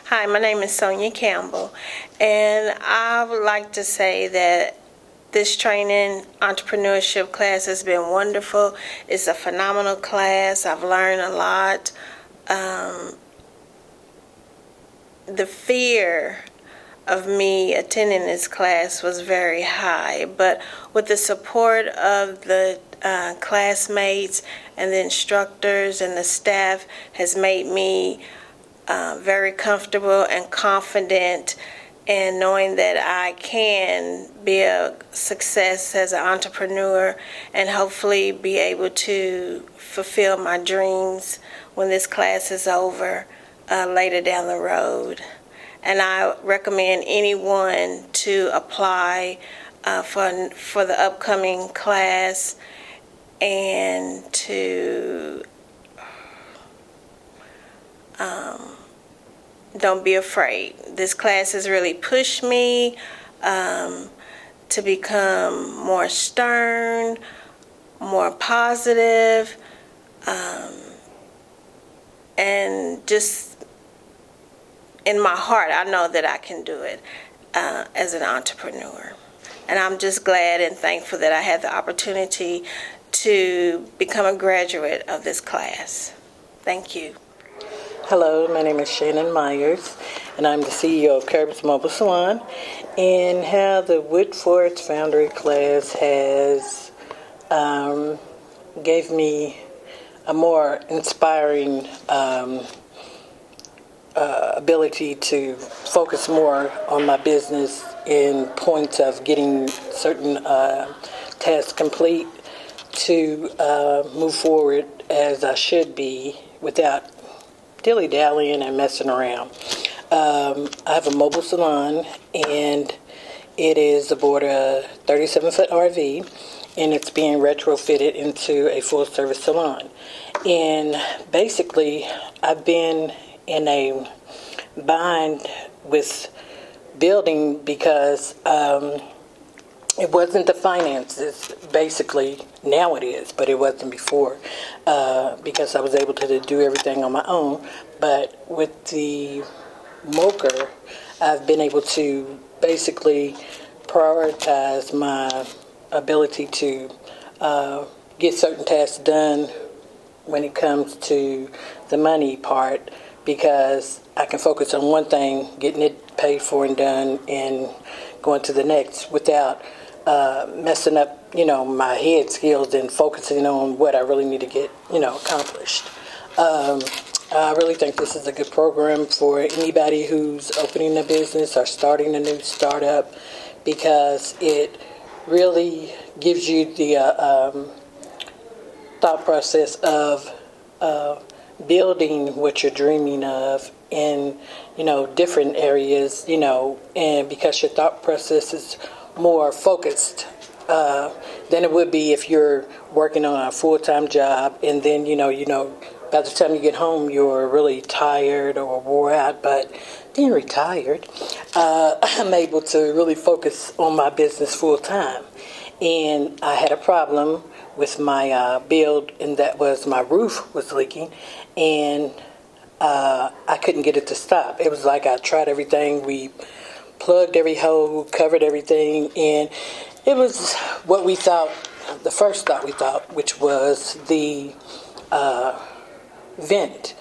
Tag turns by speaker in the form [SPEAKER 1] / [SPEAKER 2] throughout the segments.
[SPEAKER 1] Hi, my name is Sonia Campbell, and I would like to say that this training entrepreneurship class has been wonderful. It's a phenomenal class. I've learned a lot. The fear of me attending this class was very high, but with the support of the classmates and the instructors and the staff has made me very comfortable and confident in knowing that I can be a success as an entrepreneur and hopefully be able to fulfill my dreams when this class is over later down the road. And I recommend anyone to apply for the upcoming class and to don't be afraid. This class has really pushed me to become more stern, more positive, and just in my heart, I know that I can do it as an entrepreneur. And I'm just glad and thankful that I had the opportunity to become a graduate of this class. Thank you.
[SPEAKER 2] Hello, my name is Shannon Myers, and I'm the CEO of Curbs Mobile Salon. And how the Woodforth Foundry class has gave me a more inspiring ability to focus more on my business in points of getting certain tasks complete to move forward as I should be without dilly-dallying and messing around. I have a mobile salon, and it is aboard a 37-foot RV, and it's being retrofitted into a full-service salon. And basically, I've been in a bind with building because it wasn't the finances, basically. Now it is, but it wasn't before because I was able to do everything on my own. But with the Moker, I've been able to basically prioritize my ability to get certain tasks done when it comes to the money part, because I can focus on one thing, getting it paid for and done, and going to the next without messing up, my head skills and focusing on what I really need to get, accomplished. I really think this is a good program for anybody who's opening a business or starting a new startup, because it really gives you the thought process of building what you're dreaming of in, different areas, and because your thought process is more focused than it would be if you're working on a full-time job, and then, by the time you get home, you're really tired or wore out. But being retired, I'm able to really focus on my business full-time. And I had a problem with my build, and that was my roof was leaking, and I couldn't get it to stop. It was like I tried everything. We plugged every hole, covered everything, and it was what we thought, the first thought we thought, which was the vent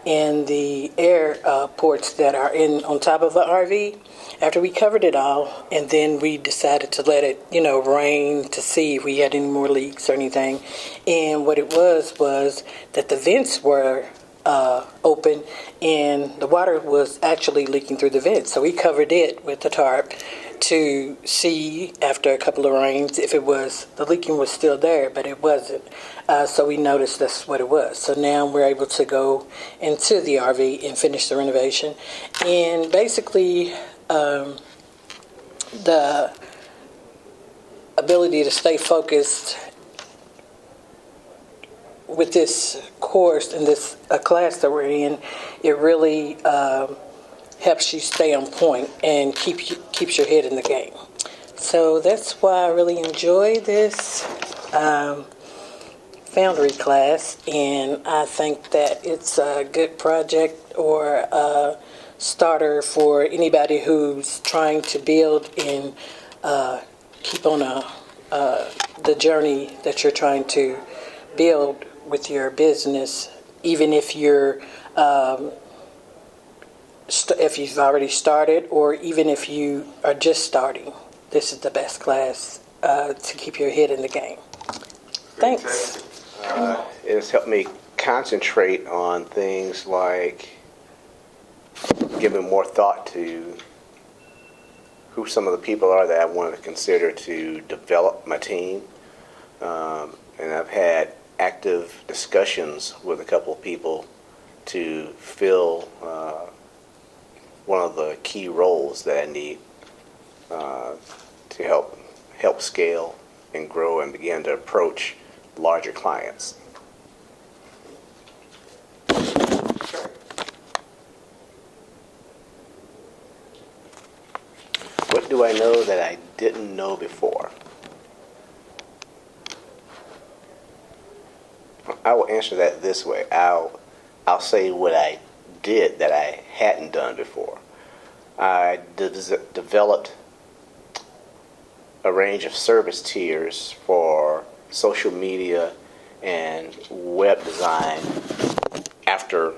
[SPEAKER 2] and the air ports that are on top of the RV. After we covered it all, and then we decided to let it, rain to see if we had any more leaks or anything. And what it was that the vents were open, and the water was actually leaking through the vents. So we covered it with the tarp to see after a couple of rains if the leaking was still there, but it wasn't. So we noticed that's what it was. So now we're able to go into the RV and finish the renovation. And basically, the ability to stay focused with this course and this class that we're in, it really helps you stay on point and keeps your head in the game. So that's why I really enjoy this Foundry class, and I think that it's a good project or starter for anybody who's trying to build and keep on the journey that you're trying to build with your business, even if you're if you've already started, or even if you are just starting. This is the best class to keep your head in the game. Thanks.
[SPEAKER 3] It has helped me concentrate on things like giving more thought to who some of the people are that I wanted to consider to develop my team. And I've had active discussions with a couple of people to fill one of the key roles that I need to help scale and grow and begin to approach larger clients. What do I know that I didn't know before? I will answer that this way. I'll say what I did that I hadn't done before. I developed a range of service tiers for social media and web design after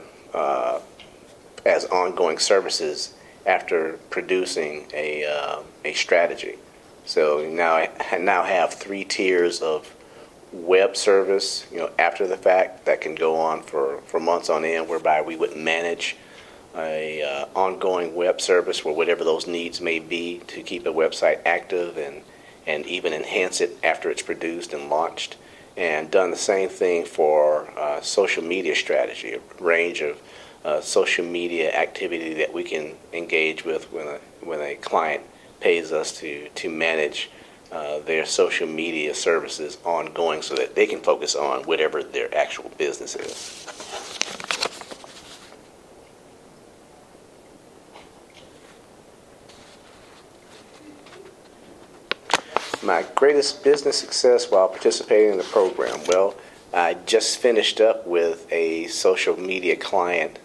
[SPEAKER 3] as ongoing services after producing a strategy. So now I now have 3 tiers of web service, after the fact that can go on for months on end, whereby we would manage a ongoing web service for whatever those needs may be to keep a website active and even enhance it after it's produced and launched. And done the same thing for social media strategy, a range of social media activity that we can engage with when a client pays us to manage their social media services ongoing so that they can focus on whatever their actual business is. My greatest business success while participating in the program. Well, I just finished up with a social media client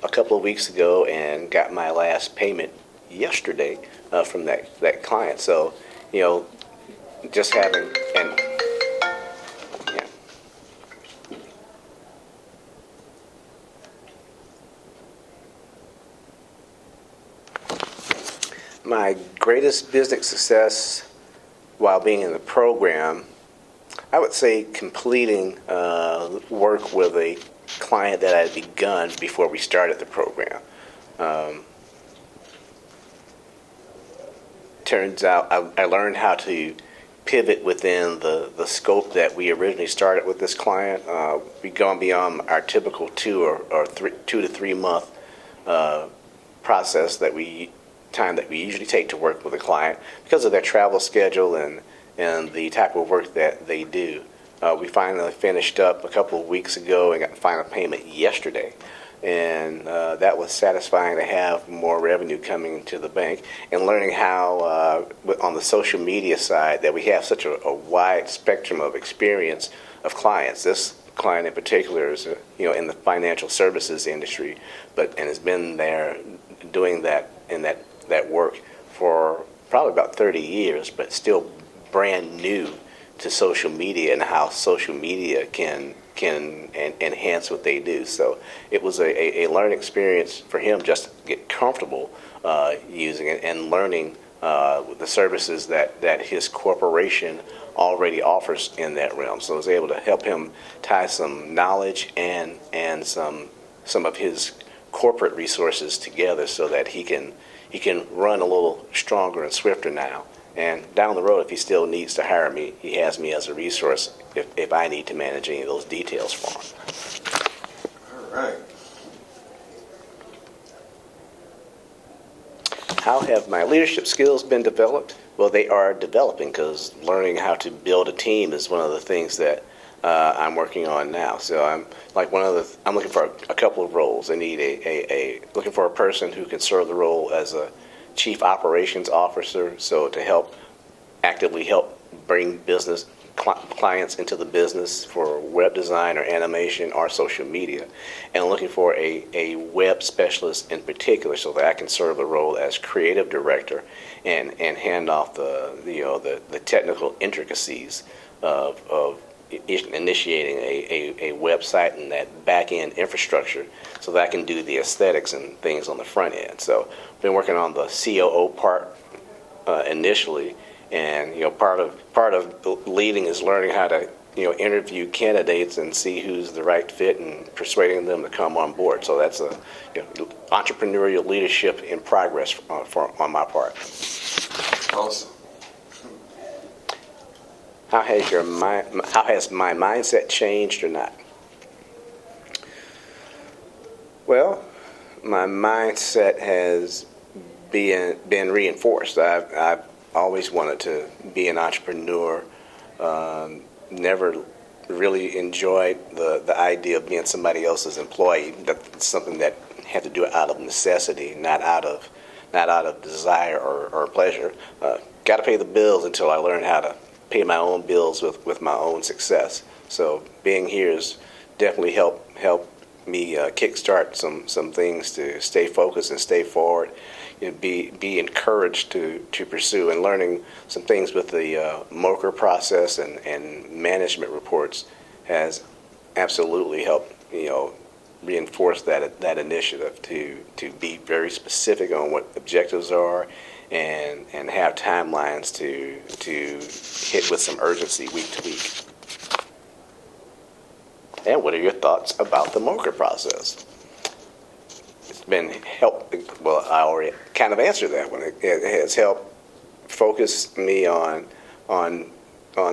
[SPEAKER 3] a couple of weeks ago and got my last payment yesterday from that client. So, just having my greatest business success while being in the program, I would say completing work with a client that I had begun before we started the program. Turns out I learned how to pivot within the scope that we originally started with this client. We've gone beyond our typical 2 to 3 month process that we usually take to work with a client because of their travel schedule and the type of work that they do. We finally finished up a couple of weeks ago and got the final payment yesterday. And that was satisfying to have more revenue coming into the bank and learning how, on the social media side, that we have such a wide spectrum of experience of clients. This client in particular is, in the financial services industry, and has been there doing that work for probably about 30 years, but still brand new to social media and how social media can enhance what they do. So it was a learning experience for him just to get comfortable using it and learning the services that his corporation already offers in that realm. So I was able to help him tie some knowledge and some of his corporate resources together so that he can run a little stronger and swifter now. And down the road, if he still needs to hire me, he has me as a resource if I need to manage any of those details for him.
[SPEAKER 4] All right.
[SPEAKER 3] How have my leadership skills been developed? Well, they are developing because learning how to build a team is one of the things that I'm working on now. So I'm looking for a couple of roles. I need looking for a person who can serve the role as a chief operations officer, so to actively help bring business clients into the business for web design or animation or social media, and looking for a web specialist in particular so that I can serve the role as creative director and hand off the technical intricacies of initiating a website and that back-end infrastructure so that I can do the aesthetics and things on the front end. So I've been working on the COO part initially, and part of leading is learning how to interview candidates and see who's the right fit and persuading them to come on board. So that's a entrepreneurial leadership in progress on my part.
[SPEAKER 4] Awesome.
[SPEAKER 3] How has my mindset changed or not? Well, my mindset has been reinforced. I've always wanted to be an entrepreneur. Never really enjoyed the idea of being somebody else's employee. That's something that had to do out of necessity, not out of desire or pleasure. Got to pay the bills until I learned how to pay my own bills with my own success. So being here has definitely helped me kickstart some things to stay focused and stay forward. Be encouraged to pursue, and learning some things with the MOCR process and management reports has absolutely helped reinforce that initiative to be very specific on what objectives are and have timelines to hit with some urgency week to week. And what are your thoughts about the MOCR process? It's been well, I already kind of answered that one. It has helped focus me on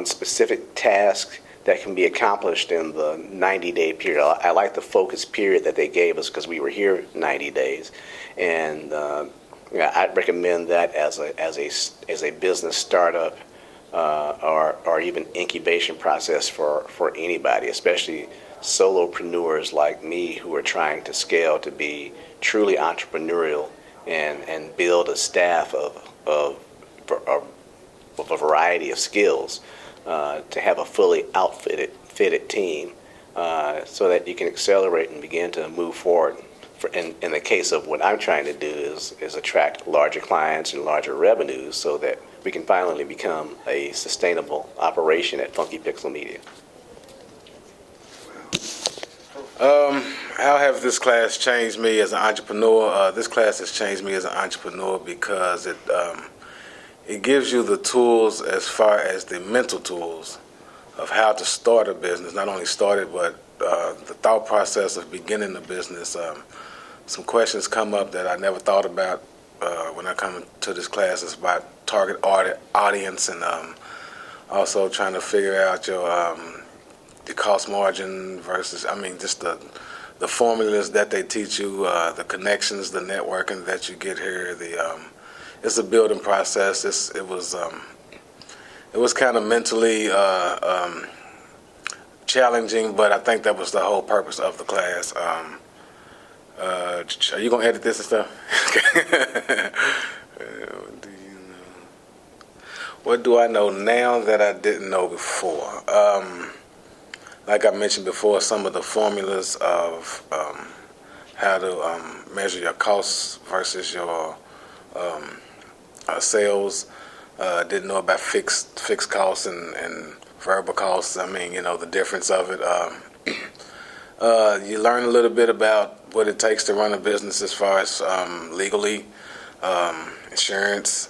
[SPEAKER 3] specific tasks that can be accomplished in the 90-day period. I like the focus period that they gave us because we were here 90 days, and I'd recommend that as a business startup or even incubation process for anybody, especially solopreneurs like me who are trying to scale to be truly entrepreneurial and build a staff of a variety of skills to have a fully fitted team so that you can accelerate and begin to move forward. In the case of what I'm trying to do is attract larger clients and larger revenues so that we can finally become a sustainable operation at Funky Pixel Media.
[SPEAKER 4] How have this class changed me as an entrepreneur? This class has changed me as an entrepreneur because it gives you the tools as far as the mental tools of how to start a business. Not only start it, but the thought process of beginning a business. Some questions come up that I never thought about when I come to this class. It's about target audience and also trying to figure out the cost margin versus, just the formulas that they teach you, the connections, the networking that you get here. It's a building process. It was kind of mentally challenging, but I think that was the whole purpose of the class. Are you gonna edit this and stuff? What do I know now that I didn't know before? Like I mentioned before, some of the formulas of how to measure your costs versus your sales. Didn't know about fixed costs and variable costs. The difference of it. You learn a little bit about what it takes to run a business as far as legally, insurance.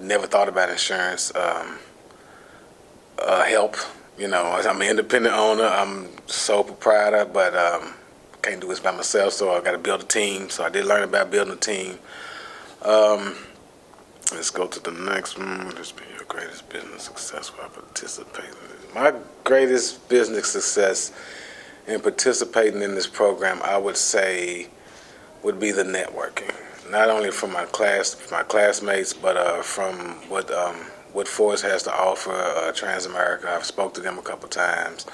[SPEAKER 4] Never thought about insurance. Help. I'm an independent owner. I'm sole proprietor, but can't do this by myself, so I got to build a team. So I did learn about building a team. Let's go to the next one. What has been your greatest business success while participating? My greatest business success in participating in this program, I would say, would be the networking. Not only from my classmates, but from what Forrest has to offer, Transamerica. I've spoke to them a couple times,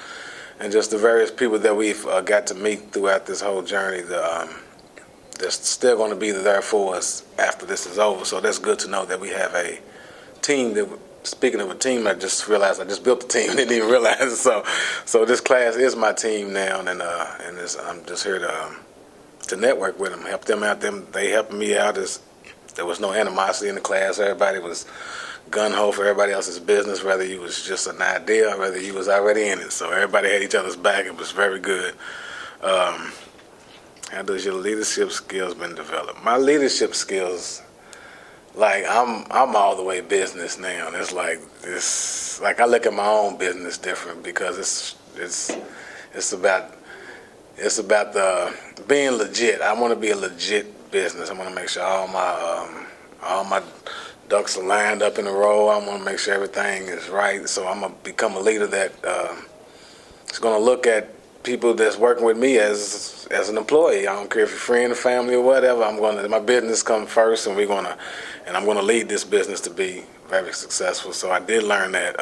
[SPEAKER 4] and just the various people that we've got to meet throughout this whole journey. They're still going to be there for us after this is over. So that's good to know that we have a team speaking of a team, I just realized I just built the team. Didn't even realize it. So this class is my team now, and I'm just here to network with them, help them out. They helping me out. There was no animosity in the class. Everybody was gun-ho for everybody else's business, whether you was just an idea or whether you was already in it. So everybody had each other's back. It was very good. How does your leadership skills been developed? My leadership skills, like I'm all the way business now. It's like this. Like I look at my own business different because it's about the being legit. I want to be a legit business. I want to make sure all my ducks are lined up in a row. I want to make sure everything is right. So I'm gonna become a leader that is gonna look at people that's working with me as an employee. I don't care if you're friend or family or whatever. My business come first, and I'm gonna lead this business to be very successful. So I did learn that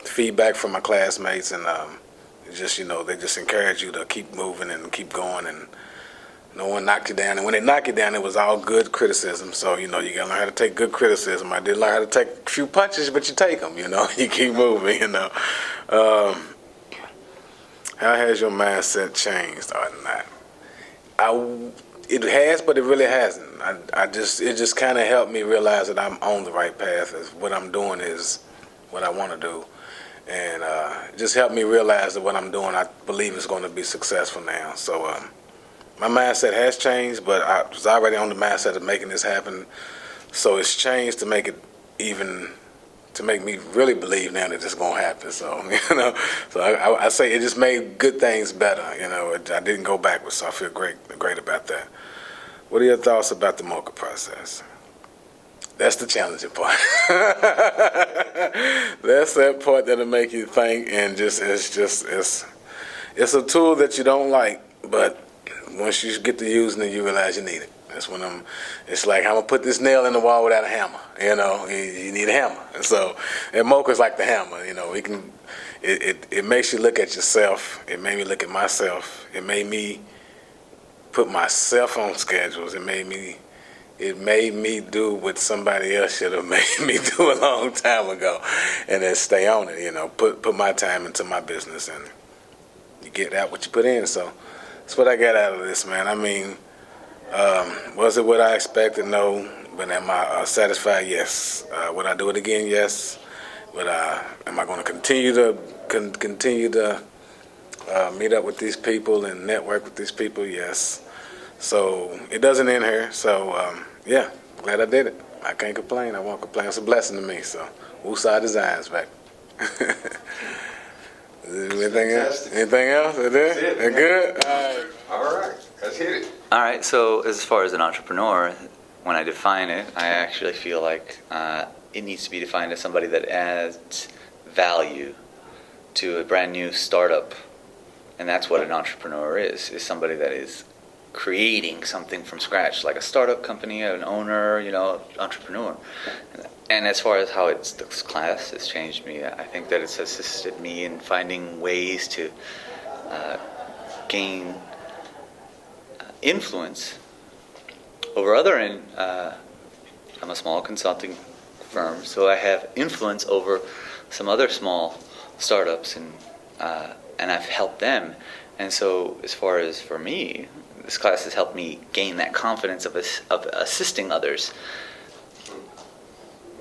[SPEAKER 4] feedback from my classmates, and just they just encourage you to keep moving and keep going, and no one knocked you down. And when they knock you down, it was all good criticism. So you gotta learn how to take good criticism. I did learn how to take a few punches, but you take them. You keep moving. How has your mindset changed or not? It has, but it really hasn't. It just kind of helped me realize that I'm on the right path. What I'm doing is what I want to do, and it just helped me realize that what I'm doing, I believe, is going to be successful now. So my mindset has changed, but I was already on the mindset of making this happen. So it's changed to make me really believe now that it's gonna happen. So I say it just made good things better. I didn't go backwards, so I feel great about that. What are your thoughts about the mocha process? That's the challenging part. That's that part that'll make you think, and it's a tool that you don't like, but once you get to using it, you realize you need it. That's when it's like, I'm going to put this nail in the wall without a hammer. You need a hammer. And mocha's like the hammer. It makes you look at yourself. It made me look at myself. It made me put myself on schedules. It made me do what somebody else should have made me do a long time ago, and then stay on it. Put my time into my business, and you get out what you put in. So that's what I got out of this, man. I mean, was it what I expected? No. But am I satisfied? Yes. Would I do it again? Yes. But am I going to continue to meet up with these people and network with these people? Yes. So it doesn't end here. So yeah, glad I did it. I can't complain. I won't complain. It's a blessing to me. So Woosah Designs back. Anything else? Anything else? That's it? That's good?
[SPEAKER 5] All right. Let's hit it.
[SPEAKER 6] All right, so as far as an entrepreneur, when I define it, I actually feel like it needs to be defined as somebody that adds value to a brand new startup. And that's what an entrepreneur is somebody that is creating something from scratch, like a startup company, an owner, entrepreneur. And as far as how this class has changed me, I think that it's assisted me in finding ways to gain influence over other. I'm a small consulting firm, so I have influence over some other small startups, and I've helped them. And so, as far as for me, this class has helped me gain that confidence of assisting others.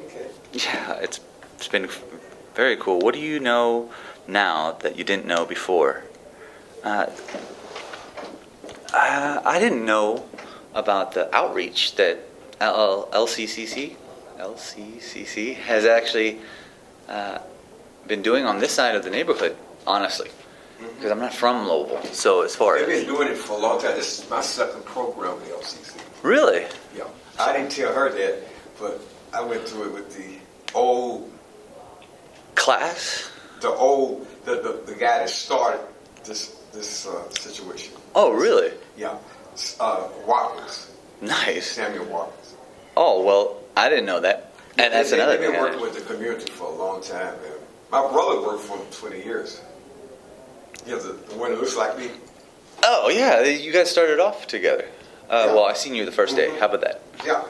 [SPEAKER 5] Okay.
[SPEAKER 6] Yeah, it's been very cool. What do you know now that you didn't know before? I didn't know about the outreach that LCCC has actually been doing on this side of the neighborhood, honestly, because I'm not from Louisville. So as far
[SPEAKER 5] They've
[SPEAKER 6] as...
[SPEAKER 5] been doing it for a long time. This is my second program with LCC.
[SPEAKER 6] Really?
[SPEAKER 5] Yeah. I didn't tell her that, but I went through it with the old
[SPEAKER 6] Class?
[SPEAKER 5] the guy that started this situation.
[SPEAKER 6] Oh, really?
[SPEAKER 5] Yeah. Watkins.
[SPEAKER 6] Nice.
[SPEAKER 5] Samuel Watkins.
[SPEAKER 6] Oh, well, I didn't know that. And that's another
[SPEAKER 5] They've
[SPEAKER 6] thing.
[SPEAKER 5] been working with the community for a long time. Man. My brother worked for them 20 years. He has the one that looks like me.
[SPEAKER 6] Oh, yeah, you guys started off together. Well, I seen you the first day. How about that?
[SPEAKER 5] Yeah.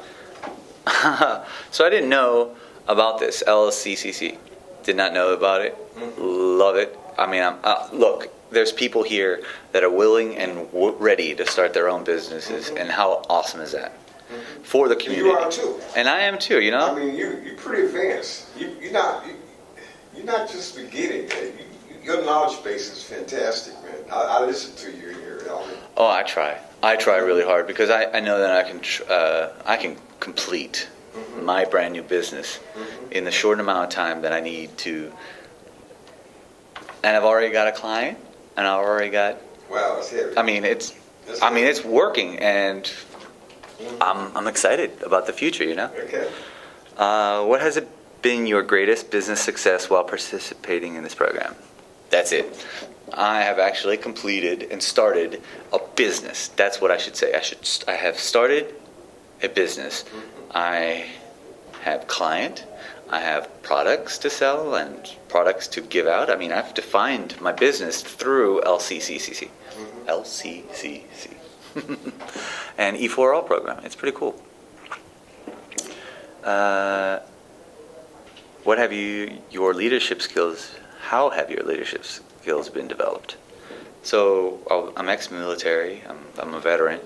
[SPEAKER 6] So I didn't know about this. LCCC. Did not know about it. Love it. I mean, look, there's people here that are willing and ready to start their own businesses, and how awesome is that for the community?
[SPEAKER 5] You are too.
[SPEAKER 6] And I am too. You know.
[SPEAKER 5] I mean, you're pretty advanced. You're not just beginning. Your knowledge base is fantastic, man. I listen to you here.
[SPEAKER 6] Oh, I try. I try really hard because I know that I can complete my brand new business in the short amount of time that I need to. And I've already got a client, and I've already got.
[SPEAKER 5] Wow, that's heavy.
[SPEAKER 6] I mean, it's working, and I'm excited about the future. You know.
[SPEAKER 5] Okay.
[SPEAKER 6] What has it been your greatest business success while participating in this program? That's it. I have actually completed and started a business. That's what I should say. I have started a business. I have client. I have products to sell and products to give out. I mean, I've defined my business through LCCC. LCCC. And E4L program. It's pretty cool. What have your leadership skills, how have your leadership skills been developed? So I'm ex-military, I'm a veteran,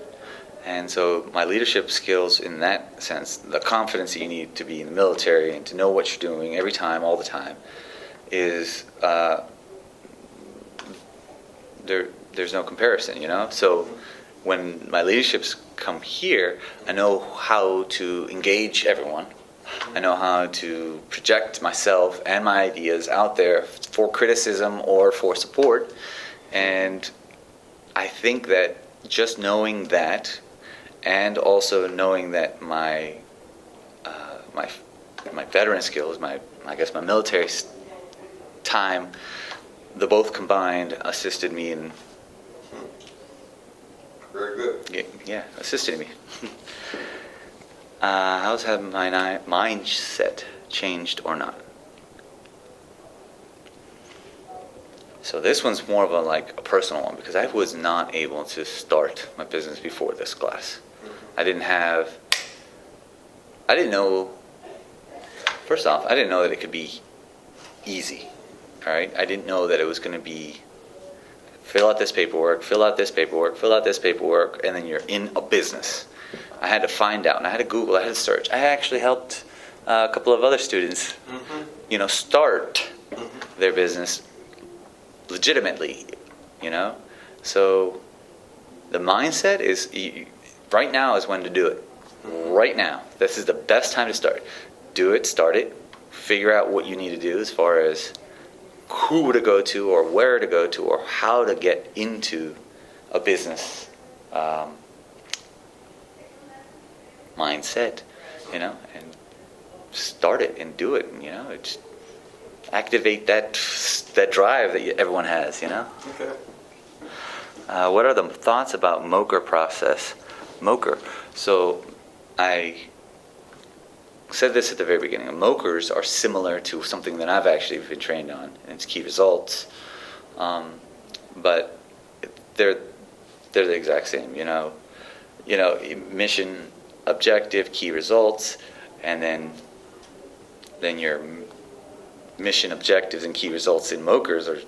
[SPEAKER 6] and so my leadership skills in that sense, the confidence that you need to be in the military and to know what you're doing every time, all the time, is there's no comparison, you know? So when my leaderships come here, I know how to engage everyone. I know how to project myself and my ideas out there for criticism or for support. And I think that just knowing that, and also knowing that my veteran skills, my military time, the both combined assisted me in.
[SPEAKER 5] Very good.
[SPEAKER 6] Yeah, assisted me. How's my mindset changed or not? So this one's more of a personal one because I was not able to start my business before this class. I didn't know, first off, I didn't know that it could be easy, all right? I didn't know that it was going to be fill out this paperwork, and then you're in a business. I had to find out, and I had to Google, I had to search. I actually helped a couple of other students, start their business legitimately, So the mindset is, right now is when to do it. Right now. This is the best time to start. Do it, start it, figure out what you need to do as far as who to go to or where to go to or how to get into a business mindset, and start it and do it, it's activate that drive that everyone has,
[SPEAKER 5] Okay.
[SPEAKER 6] What are the thoughts about MOCR process? MOCR. So I said this at the very beginning. MOCRs are similar to something that I've actually been trained on, and it's key results. But they're the exact same, mission, objective, key results, and then your mission, objectives, and key results in MOCRs are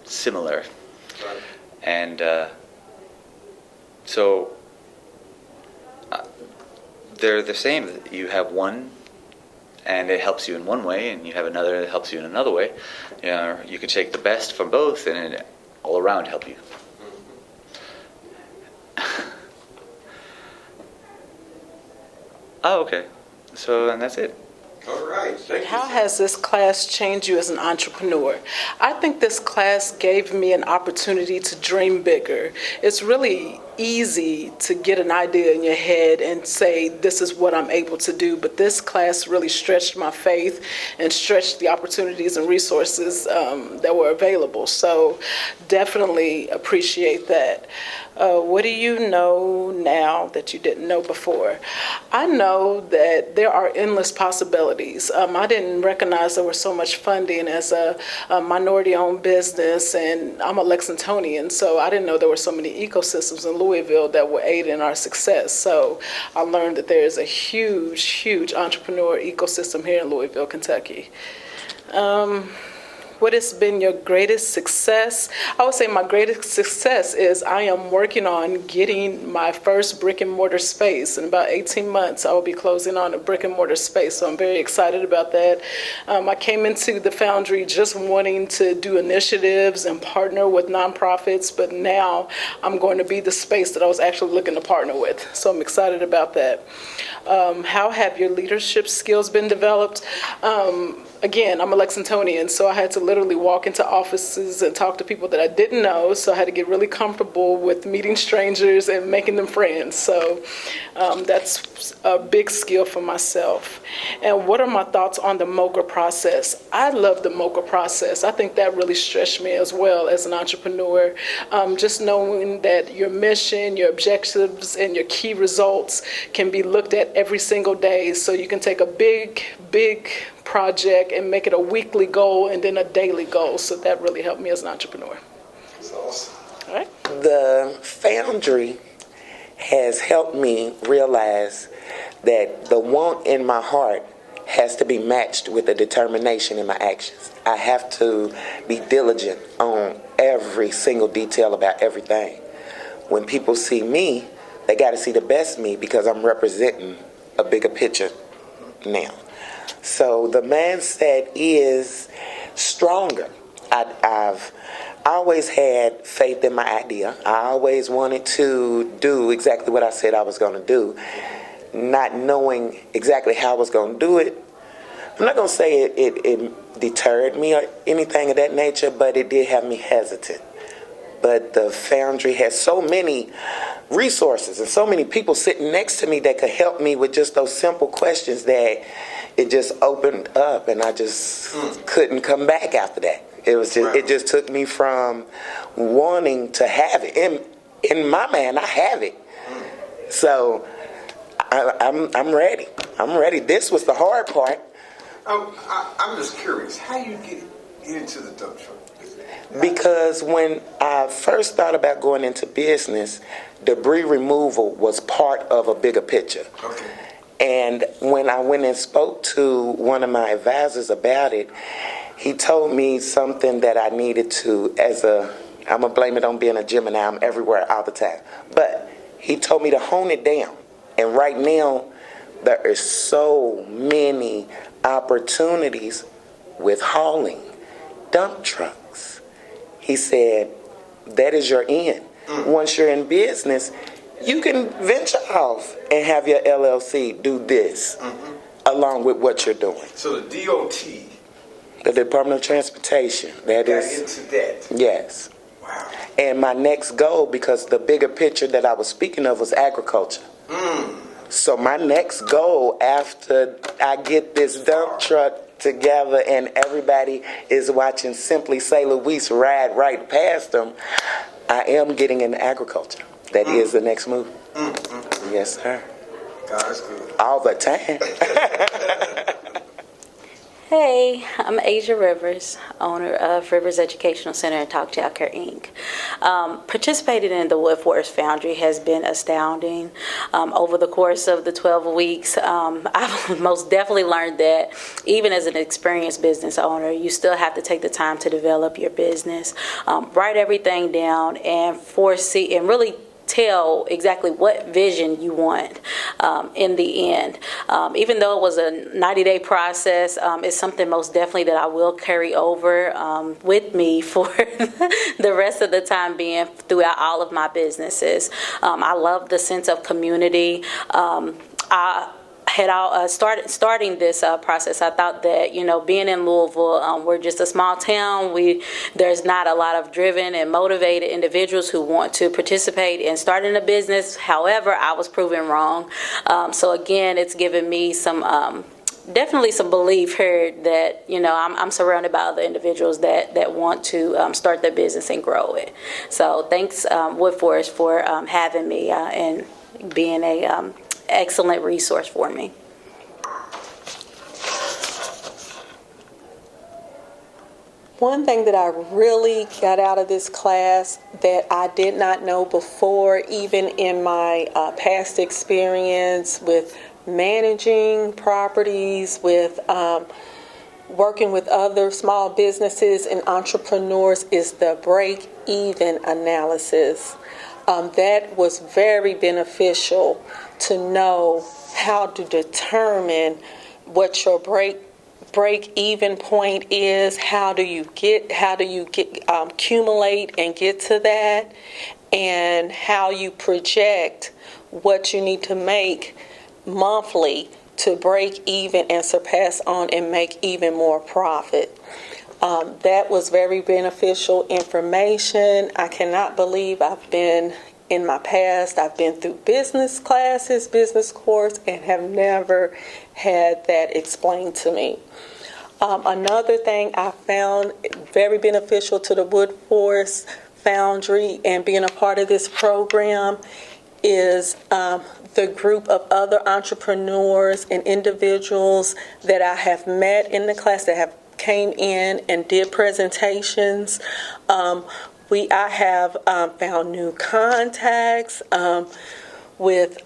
[SPEAKER 6] similar.
[SPEAKER 5] Right.
[SPEAKER 6] And so they're the same. You have one, and it helps you in one way, and you have another that helps you in another way. You can take the best from both, and it all around help you. Oh, okay. So, and that's it.
[SPEAKER 5] All right. Thank you.
[SPEAKER 2] How has this class changed you as an entrepreneur? I think this class gave me an opportunity to dream bigger. It's really easy to get an idea in your head and say, this is what I'm able to do. But this class really stretched my faith and stretched the opportunities and resources that were available. So definitely appreciate that. What do you know now that you didn't know before? I know that there are endless possibilities. I didn't recognize there was so much funding as a minority-owned business, and I'm a Lexingtonian, so I didn't know there were so many ecosystems in Louisville that would aid in our success. So I learned that there is a huge, huge entrepreneur ecosystem here in Louisville, Kentucky. What has been your greatest success? I would say my greatest success is I am working on getting my first brick and mortar space. In about 18 months, I will be closing on a brick and mortar space, so I'm very excited about that. I came into the Foundry just wanting to do initiatives and partner with nonprofits, but now I'm going to be the space that I was actually looking to partner with, so I'm excited about that. How have your leadership skills been developed? Again, I'm a Lexingtonian, so I had to literally walk into offices and talk to people that I didn't know, so I had to get really comfortable with meeting strangers and making them friends. So that's a big skill for myself. And what are my thoughts on the MOCA process? I love the MOCA process. I think that really stretched me as well as an entrepreneur. Just knowing that your mission, your objectives, and your key results can be looked at every single day, so you can take a big project and make it a weekly goal and then a daily goal. So that really helped me as an entrepreneur.
[SPEAKER 5] That's awesome.
[SPEAKER 2] All right.
[SPEAKER 7] The Foundry has helped me realize that the want in my heart has to be matched with the determination in my actions. I have to be diligent on every single detail about everything. When people see me, they got to see the best me because I'm representing a bigger picture now. So the mindset is stronger. I've always had faith in my idea. I always wanted to do exactly what I said I was going to do, not knowing exactly how I was going to do it. I'm not going to say it deterred me or anything of that nature, but it did have me hesitant. But the Foundry has so many resources and so many people sitting next to me that could help me with just those simple questions that it just opened up, and I just couldn't come back after that. It was just, it just took me from wanting to have it. In my mind, I have it. So I'm ready. I'm ready. This was the hard part.
[SPEAKER 5] I'm just curious, how you get into the dump truck?
[SPEAKER 7] Because when I first thought about going into business, debris removal was part of a bigger picture.
[SPEAKER 5] Okay.
[SPEAKER 7] And when I went and spoke to one of my advisors about it, he told me something that I needed to, I'm going to blame it on being a Gemini, I'm everywhere all the time. But he told me to hone it down. And right now, there are so many opportunities with hauling dump trucks. He said, that is your end. Once you're in business, you can venture off and have your LLC do this along with what you're doing.
[SPEAKER 5] So the DOT,
[SPEAKER 7] The Department of Transportation, that
[SPEAKER 5] got
[SPEAKER 7] is,
[SPEAKER 5] into that.
[SPEAKER 7] yes.
[SPEAKER 5] Wow.
[SPEAKER 7] And my next goal, because the bigger picture that I was speaking of was agriculture. So my next goal after I get this dump truck together and everybody is watching Simply Say Luis ride right past them, I am getting into agriculture. That is the next move. Yes, sir.
[SPEAKER 5] God is good.
[SPEAKER 7] All the time.
[SPEAKER 8] Hey, I'm Asia Rivers, owner of Rivers Educational Center and Talk Child Care, Inc. Participating in the Woodforest Foundry has been astounding. Over the course of the 12 weeks, I've most definitely learned that even as an experienced business owner, you still have to take the time to develop your business, write everything down, and foresee and really tell exactly what vision you want in the end. Even though it was a 90-day process, it's something most definitely that I will carry over with me for the rest of the time being throughout all of my businesses. I love the sense of community. I had starting this process, I thought that, being in Louisville, we're just a small town. There's not a lot of driven and motivated individuals who want to participate in starting a business. However, I was proven wrong. So again, it's given me some definitely some belief here that, I'm surrounded by other individuals that want to start their business and grow it. So thanks, Woodforest, for having me and being a excellent resource for me.
[SPEAKER 2] One thing that I really got out of this class that I did not know before, even in my past experience with managing properties, with working with other small businesses and entrepreneurs, is the break-even analysis. That was very beneficial to know how to determine what your break-even point is. How do you accumulate and get to that, and how you project what you need to make monthly to break even and surpass on and make even more profit. That was very beneficial information. I cannot believe I've been through business classes, business course, and have never had that explained to me. Another thing I found very beneficial to the Woodforest Foundry and being a part of this program is the group of other entrepreneurs and individuals that I have met in the class that have came in and did presentations. I have found new contacts with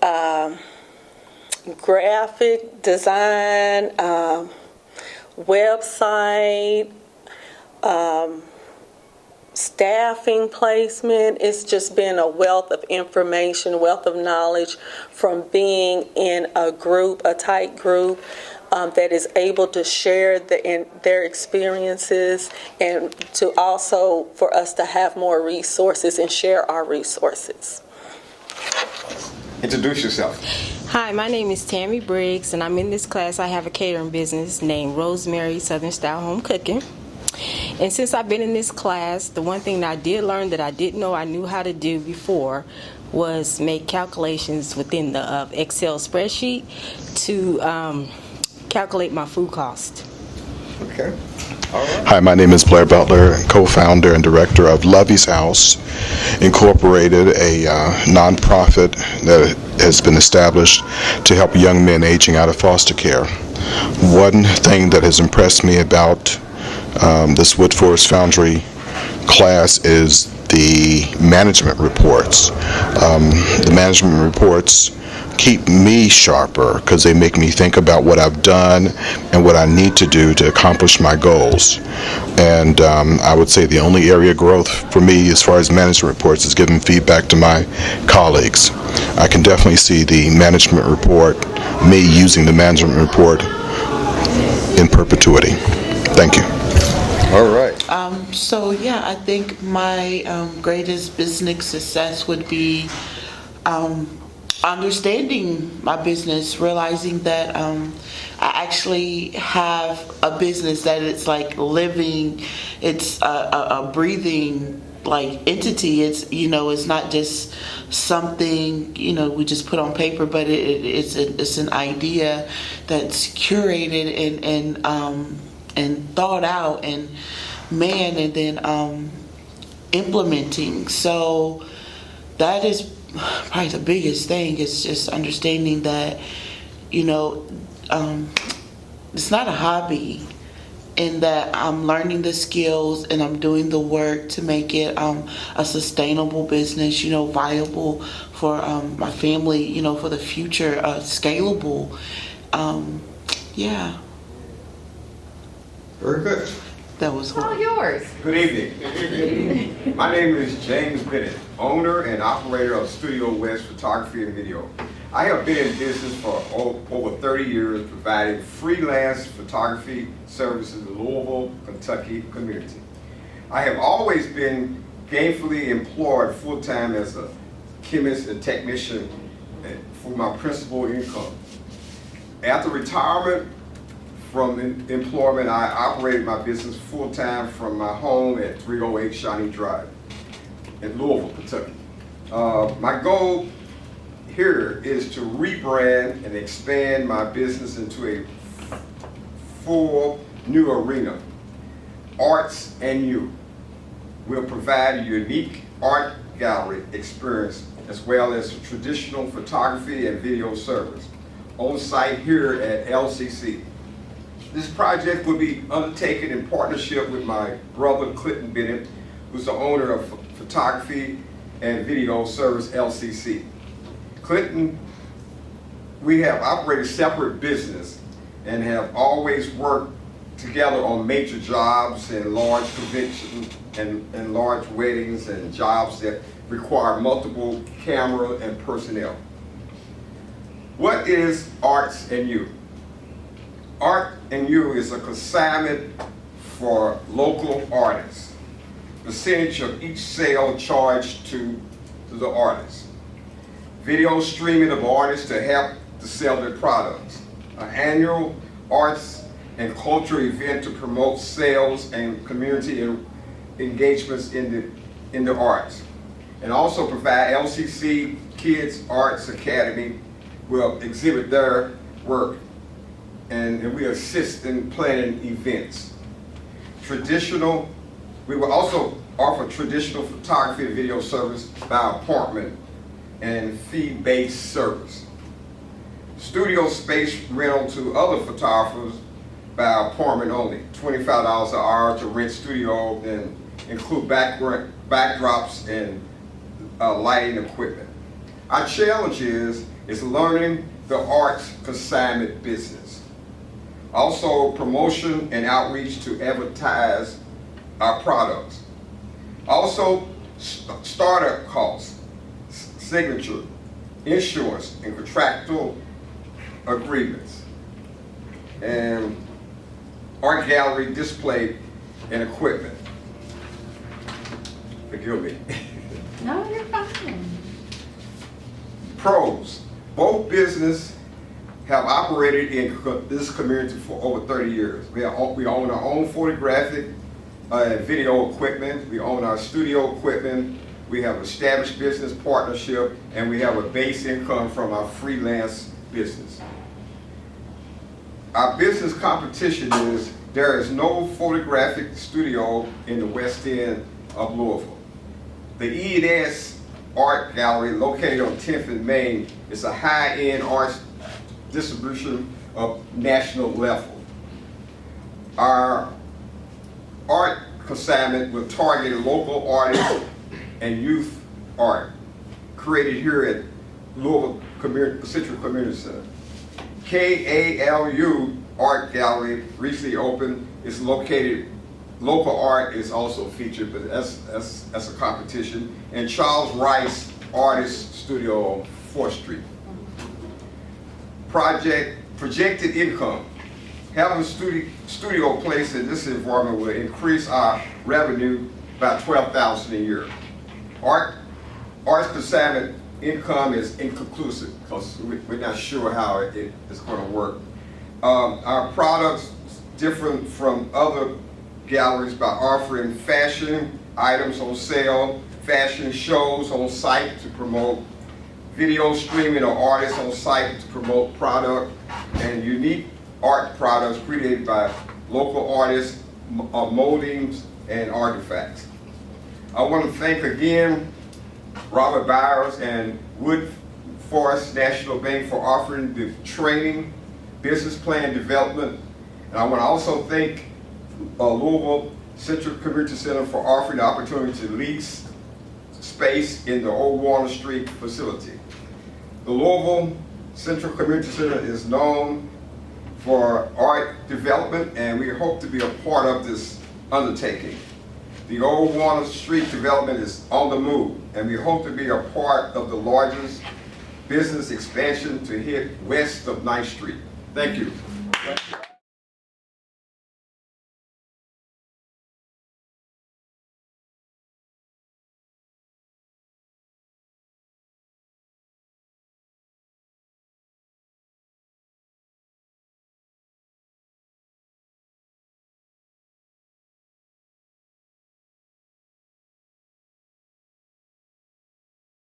[SPEAKER 2] graphic design, website, staffing placement. It's just been a wealth of information, wealth of knowledge from being in a tight group that is able to share their experiences, and to also for us to have more resources and share our resources.
[SPEAKER 5] Introduce yourself.
[SPEAKER 9] Hi, my name is Tammy Briggs, and I'm in this class. I have a catering business named Rosemary Southern Style Home Cooking. And since I've been in this class, the one thing that I did learn that I didn't know I knew how to do before was make calculations within the Excel spreadsheet to calculate my food cost.
[SPEAKER 5] Okay. All right.
[SPEAKER 10] Hi, my name is Blair Butler, co-founder and director of Lovey's House Incorporated, a nonprofit that has been established to help young men aging out of foster care. One thing that has impressed me about this Woodforest Foundry class is the management reports. The management reports keep me sharper because they make me think about what I've done and what I need to do to accomplish my goals. And I would say the only area of growth for me as far as management reports is giving feedback to my colleagues. I can definitely see the management report, me using the management report in perpetuity. Thank you.
[SPEAKER 5] All right.
[SPEAKER 11] I think my greatest business success would be understanding my business, realizing that I actually have a business that it's like living, it's a breathing like entity. It's not just something we just put on paper, but it's an idea that's curated and thought out and manned and then implementing. So that is probably the biggest thing. It's just understanding that it's not a hobby, and that I'm learning the skills and I'm doing the work to make it a sustainable business, viable for my family, for the future, scalable.
[SPEAKER 5] Very good.
[SPEAKER 11] That was
[SPEAKER 12] all yours.
[SPEAKER 5] Good evening. Good evening. My name is James Bennett, owner and operator of Studio West Photography and Video. I have been in business for over 30 years, providing freelance photography services in the Louisville, Kentucky community. I have always been gainfully employed full-time as a chemist and technician for my principal income. After retirement from employment, I operated my business full-time from my home at 308 Shawnee Drive in Louisville, Kentucky. My goal here is to rebrand and expand my business into a full new arena, Arts and You. We'll provide a unique art gallery experience as well as a traditional photography and video service on site here at LCC. This project will be undertaken in partnership with my brother Clinton Bennett, who's the owner of Photography and Video Service LCC. Clinton, we have operated separate business and have always worked together on major jobs and large conventions and large weddings and jobs that require multiple camera and personnel. What is Arts and You? Art and You is a consignment for local artists. Percentage of each sale charged to the artist. Video streaming of artists to help to sell their products. An annual arts and cultural event to promote sales and community engagements in the arts. And also provide LCC Kids Arts Academy will exhibit their work and we assist in planning events. We will also offer traditional photography and video service by appointment and fee-based service. Studio space rental to other photographers by appointment only, $25 an hour to rent studio and include backdrops and lighting equipment. Our challenge is learning the arts consignment business. Also promotion and outreach to advertise our products. Also startup costs, signature, insurance, and contractual agreements. And art gallery display and equipment. Forgive me.
[SPEAKER 12] No, you're fine.
[SPEAKER 5] Pros, both business have operated in this community for over 30 years. We own our own photographic video equipment. We own our studio equipment. We have established business partnership, and we have a base income from our freelance business. Our business competition is there is no photographic studio in the West End of Louisville. The E&S Art Gallery, located on 10th and Main, is a high-end arts distribution of national level. Our art consignment will target local artists and youth art, created here at Louisville Central Community Center. KALU Art Gallery recently opened. It's located, local art is also featured, but that's a competition. And Charles Rice Artist Studio on 4th Street. Projected income. Having a studio place in this environment will increase our revenue by $12,000 a year. Arts consignment income is inconclusive because we're not sure how it's going to work. Our products different from other galleries by offering fashion items on sale, fashion shows on site to promote, video streaming of artists on site to promote product, and unique art products created by local artists, moldings, and artifacts. I want to thank again Robert Byers and Wood Forest National Bank for offering the training, business plan development, and I want to also thank Louisville Central Community Center for offering the opportunity to lease space in the Old Warner Street facility. The Louisville Central Community Center is known for art development, and we hope to be a part of this undertaking. The Old Warner Street development is on the move, and we hope to be a part of the largest business expansion to hit west of 9th Street. Thank you.